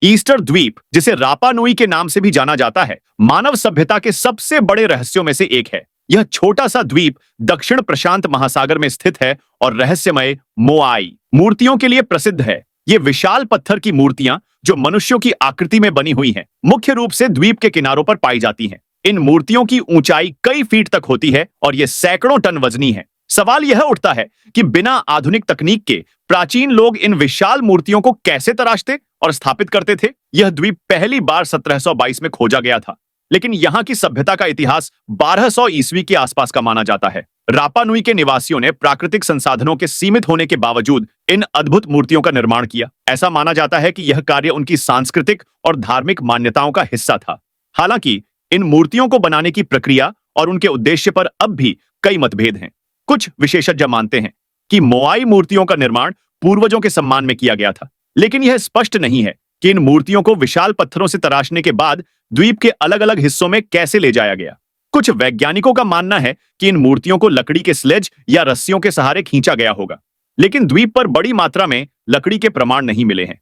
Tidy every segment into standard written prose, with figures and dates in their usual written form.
Easter द्वीप, जिसे रापा नुई के नाम से भी जाना जाता है, मानव सभ्यता के सबसे बड़े रहस्यों में से एक है। यह छोटा सा द्वीप दक्षिण प्रशांत महासागर में स्थित है और रहस्यमय मोआई मूर्तियों के लिए प्रसिद्ध है। ये विशाल पत्थर की मूर्तियां जो मनुष्यों की आकृति में बनी हुई हैं, मुख्य रूप से द्वीप के किनारों पर पाई जाती हैं। इन मूर्तियों की ऊंचाई कई फीट तक होती है और ये सैकड़ों टन वजनी है। सवाल यह उठता है कि बिना आधुनिक तकनीक के प्राचीन लोग इन विशाल मूर्तियों को कैसे तराशते और स्थापित करते थे। यह द्वीप पहली बार 1722 में खोजा गया था, लेकिन यहाँ की सभ्यता का इतिहास 1200 ईस्वी के आसपास का माना जाता है। रापा नुई के निवासियों ने प्राकृतिक संसाधनों के सीमित होने के बावजूद इन अद्भुत मूर्तियों का निर्माण किया। ऐसा माना जाता है कि यह कार्य उनकी सांस्कृतिक और धार्मिक मान्यताओं का हिस्सा था। हालांकि इन मूर्तियों को बनाने की प्रक्रिया और उनके उद्देश्य पर अब भी कई मतभेद हैं। कुछ विशेषज्ञ मानते हैं कि मोआई मूर्तियों का निर्माण पूर्वजों के सम्मान में किया गया था, लेकिन यह स्पष्ट नहीं है कि इन मूर्तियों को विशाल पत्थरों से तराशने के बाद द्वीप के अलग अलग हिस्सों में कैसे ले जाया गया। कुछ वैज्ञानिकों का मानना है कि इन मूर्तियों को लकड़ी के स्लेज या रस्सियों के सहारे खींचा गया होगा, लेकिन द्वीप पर बड़ी मात्रा में लकड़ी के प्रमाण नहीं मिले हैं।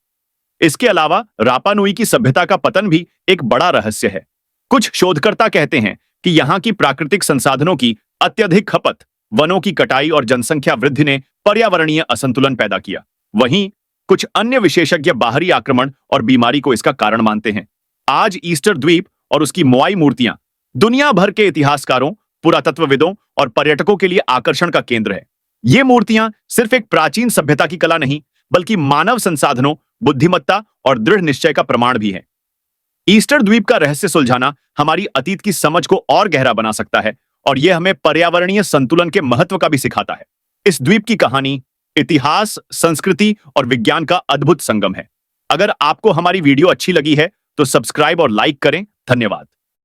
इसके अलावा रापा नुई की सभ्यता का पतन भी एक बड़ा रहस्य है। कुछ शोधकर्ता कहते हैं कि यहाँ की प्राकृतिक संसाधनों की अत्यधिक खपत, वनों की कटाई और जनसंख्या वृद्धि ने पर्यावरणीय असंतुलन पैदा किया। वहीं कुछ अन्य विशेषज्ञ बाहरी आक्रमण और बीमारी को इसका कारण मानते हैं। आज ईस्टर द्वीप और उसकी मोआई मूर्तियां दुनिया भर के इतिहासकारों, पुरातत्वविदों और पर्यटकों के लिए आकर्षण का केंद्र है। ये मूर्तियां सिर्फ एक प्राचीन सभ्यता की कला नहीं, बल्कि मानव संसाधनों, बुद्धिमत्ता और दृढ़ निश्चय का प्रमाण भी है। ईस्टर द्वीप का रहस्य सुलझाना हमारी अतीत की समझ को और गहरा बना सकता है और यह हमें पर्यावरणीय संतुलन के महत्व का भी सिखाता है। इस द्वीप की कहानी इतिहास, संस्कृति और विज्ञान का अद्भुत संगम है। अगर आपको हमारी वीडियो अच्छी लगी है तो सब्सक्राइब और लाइक करें। धन्यवाद।